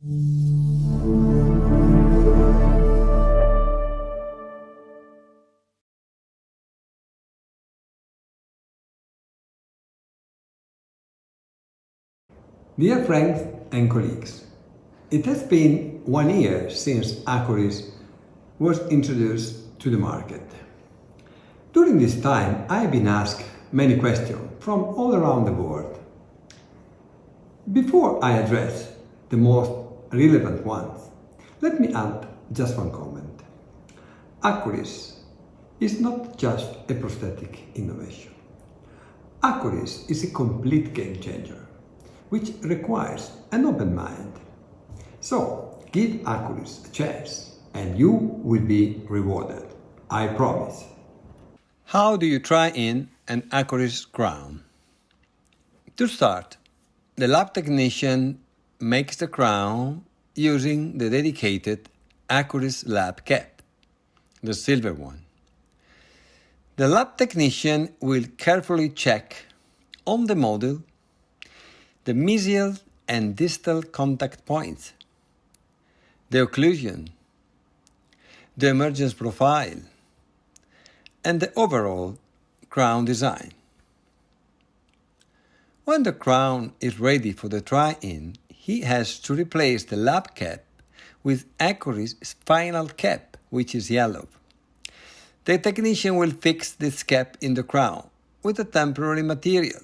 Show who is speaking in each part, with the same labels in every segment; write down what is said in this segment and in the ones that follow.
Speaker 1: Dear friends and colleagues, it has been 1 year since Acuris was introduced to the market. During this time, I have been asked many questions from all around the world. Before I address the most relevant ones, let me add just one comment. Acuris is not just a prosthetic innovation. Acuris is a complete game changer, which requires an open mind. So, give Acuris a chance and you will be rewarded. I promise. How do you try in an Acuris crown? To start, the lab technician makes the crown using the dedicated Acuris lab cap, the silver one. The lab technician will carefully check on the model the mesial and distal contact points, the occlusion, the emergence profile, and the overall crown design. When the crown is ready for the try-in, he has to replace the lab cap with Acuris' final cap, which is yellow. The technician will fix this cap in the crown with a temporary material.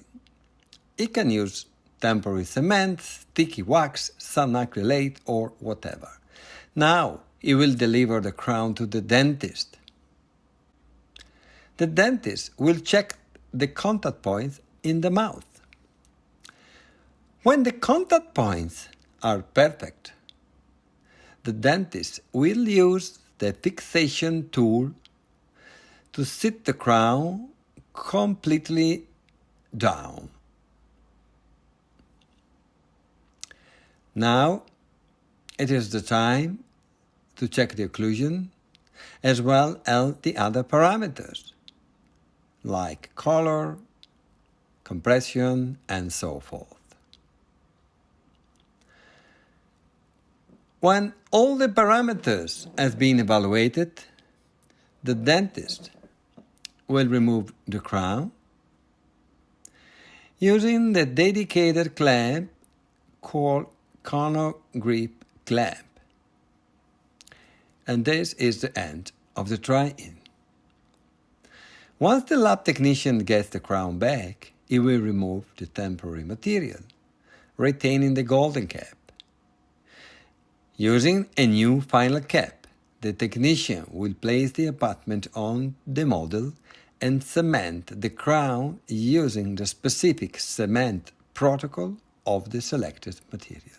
Speaker 1: He can use temporary cement, sticky wax, sun acrylate, or whatever. Now he will deliver the crown to the dentist. The dentist will check the contact points in the mouth. When the contact points are perfect, the dentist will use the fixation tool to sit the crown completely down. Now it is the time to check the occlusion as well as the other parameters like color, compression, and so forth. When all the parameters have been evaluated, the dentist will remove the crown using the dedicated clamp called corner grip clamp. And this is the end of the try-in. Once the lab technician gets the crown back, he will remove the temporary material, retaining the golden cap. Using a new final cap, the technician will place the abutment on the model and cement the crown using the specific cement protocol of the selected material.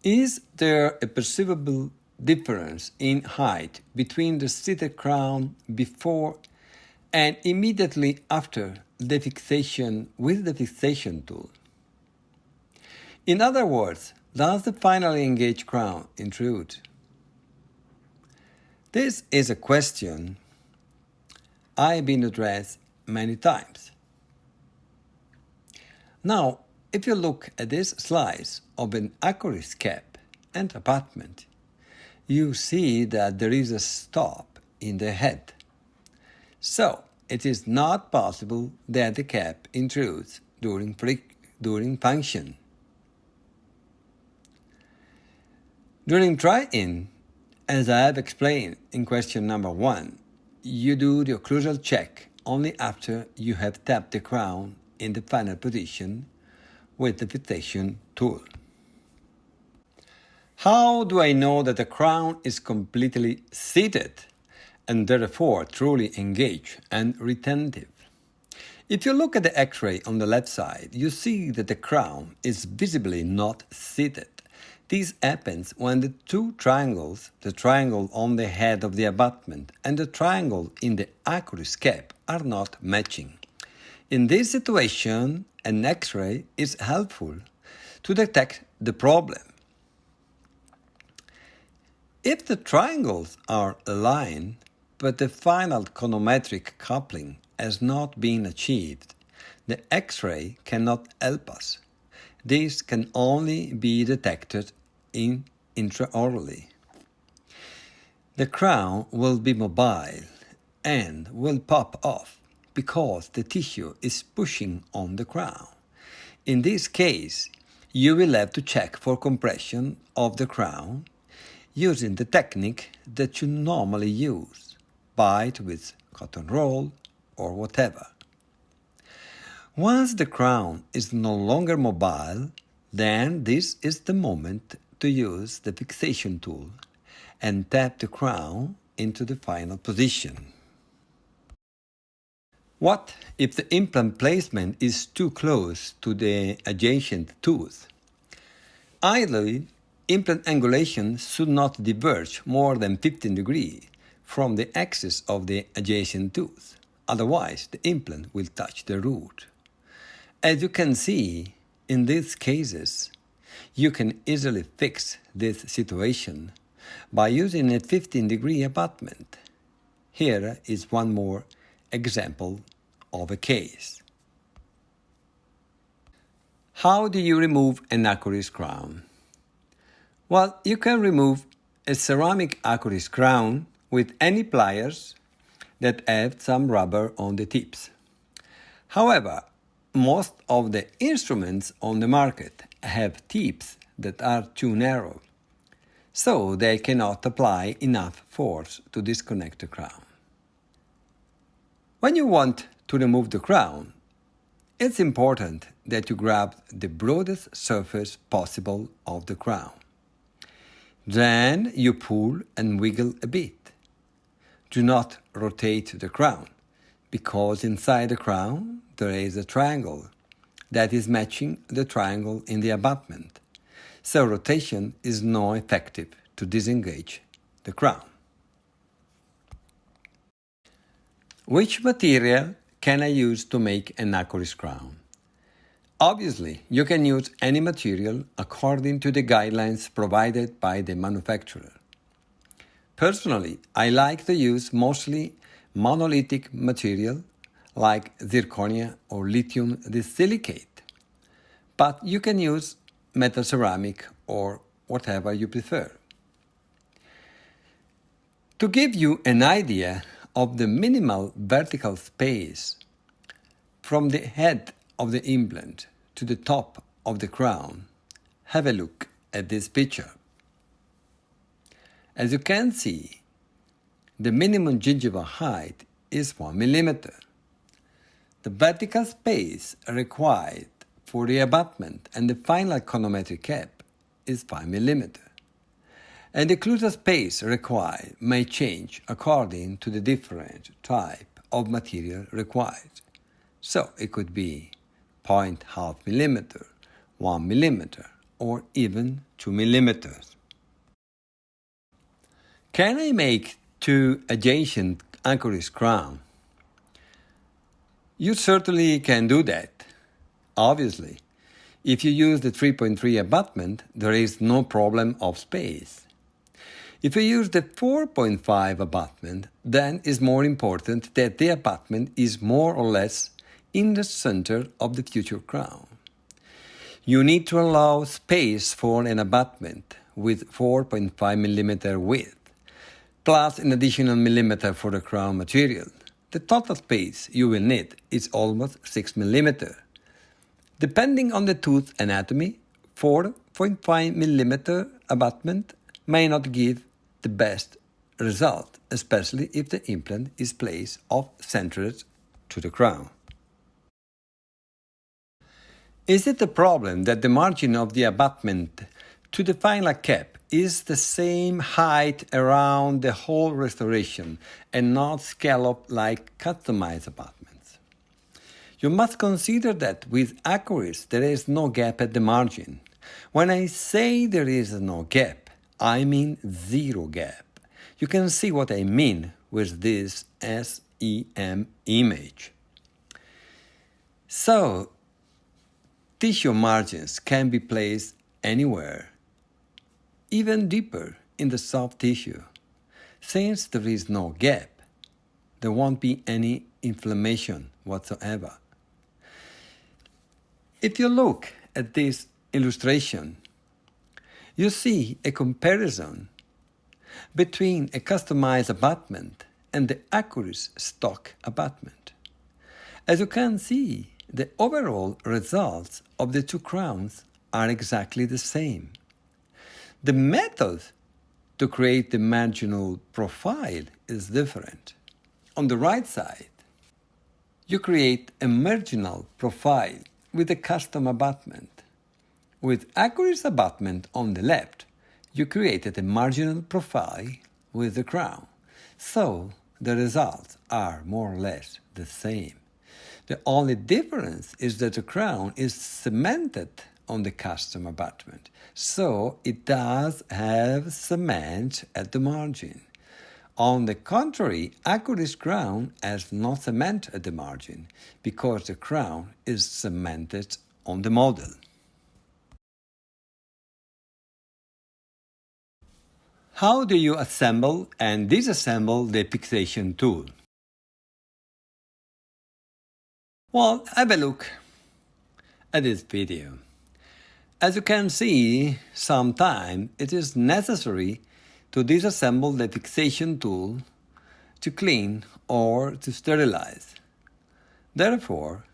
Speaker 1: Is there a perceivable difference in height between the seated crown before and immediately after the fixation with the fixation tool? In other words, does the finally engaged crown intrude? This is a question I've been addressed many times. Now, if you look at this slice of an Acuris cap and abutment, you see that there is a stop in the head. So, it is not possible that the cap intrudes during function. During try-in, as I have explained in question number 1, you do the occlusal check only after you have tapped the crown in the final position with the fixation tool. How do I know that the crown is completely seated and therefore truly engaged and retentive? If you look at the X-ray on the left side, you see that the crown is visibly not seated. This happens when the two triangles, the triangle on the head of the abutment and the triangle in the Acuris cap, are not matching. In this situation, an X-ray is helpful to detect the problem. If the triangles are aligned, but the final conometric coupling has not been achieved, the X-ray cannot help us.
Speaker 2: this can only be detected intraorally. The crown will be mobile and will pop off because the tissue is pushing on the crown. In this case, you will have to check for compression of the crown using the technique that you normally use, bite with cotton roll or whatever. Once the crown is no longer mobile, then this is the moment to use the fixation tool and tap the crown into the final position. What if the implant placement is too close to the adjacent tooth? Ideally, implant angulation should not diverge more than 15 degrees from the axis of the adjacent tooth, otherwise the implant will touch the root. As you can see, in these cases, you can easily fix this situation by using a 15-degree abutment. Here is one more example of a case. How do you remove an Acuris crown? Well, you can remove a ceramic Acuris crown with any pliers that have some rubber on the tips. However, most of the instruments on the market have tips that are too narrow, so they cannot apply enough force to disconnect the crown. When you want to remove the crown, it's important that you grab the broadest surface possible of the crown. Then you pull and wiggle a bit. Do not rotate the crown, because inside the crown there is a triangle that is matching the triangle in the abutment, so rotation is not effective to disengage the crown. Which material can I use to make an Acuris crown? Obviously, you can use any material according to the guidelines provided by the manufacturer. Personally, I like to use mostly monolithic material like zirconia or lithium disilicate, but you can use metal ceramic or whatever you prefer. To give you an idea of the minimal vertical space from the head of the implant to the top of the crown, have a look at this picture. As you can see, the minimum gingival height is 1 millimeter. The vertical space required for the abutment and the final conometric cap is 5 millimeter. And the occlusal space required may change according to the different type of material required. So it could be 0.5 millimeter, 1 millimeter, or even 2 millimeters. Can I make two adjacent Acuris crown? You certainly can do that. Obviously, if you use the 3.3 abutment, there is no problem of space. If you use the 4.5 abutment, then it's more important that the abutment is more or less in the center of the future crown. You need to allow space for an abutment with 4.5 millimeter width, plus an additional millimeter for the crown material. The total space you will need is almost 6 millimeter. Depending on the tooth anatomy, 4.5 millimeter abutment may not give the best result, especially if the implant is placed off-centered to the crown. Is it a problem that the margin of the abutment to the final cap is the same height around the whole restoration and not scalloped like customized abutments? You must consider that with Acuris there is no gap at the margin. When I say there is no gap, I mean zero gap. You can see what I mean with this SEM image. So, tissue margins can be placed anywhere, even deeper in the soft tissue. Since there is no gap, there won't be any inflammation whatsoever. If you look at this illustration, you see a comparison between a customized abutment and the Acuris stock abutment. As you can see, the overall results of the two crowns are exactly the same. The method to create the marginal profile is different. On the right side, you create a marginal profile with a custom abutment. With Acuris abutment on the left, you created a marginal profile with the crown. So the results are more or less the same. The only difference is that the crown is cemented on the custom abutment, so it does have cement at the margin. On the contrary, Acuris crown has no cement at the margin because the crown is cemented on the model. How do you assemble and disassemble the fixation tool? Well, have a look at this video. As you can see, sometimes it is necessary to disassemble the fixation tool to clean or to sterilize. Therefore,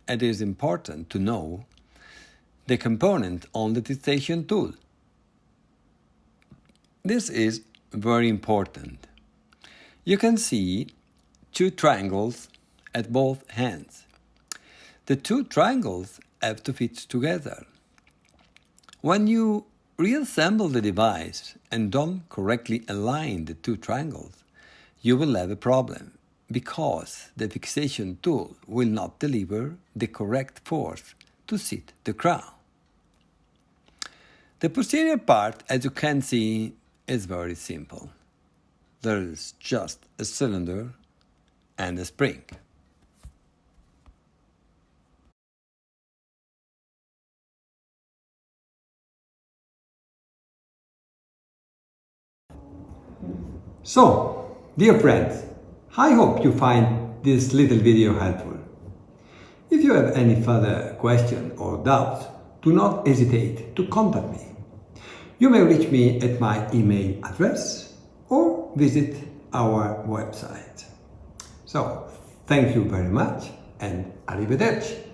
Speaker 2: it is important to know the component on the fixation tool. This is very important. You can see two triangles at both ends. The two triangles have to fit together. When you reassemble the device and don't correctly align the two triangles, you will have a problem because the fixation tool will not deliver the correct force to sit the crown. The posterior part, as you can see, is very simple. There is just a cylinder and a spring.
Speaker 1: So, dear friends, I hope you find this little video helpful. If you have any further questions or doubts, do not hesitate to contact me. You may reach me at my email address or visit our website. So, thank you very much and arrivederci.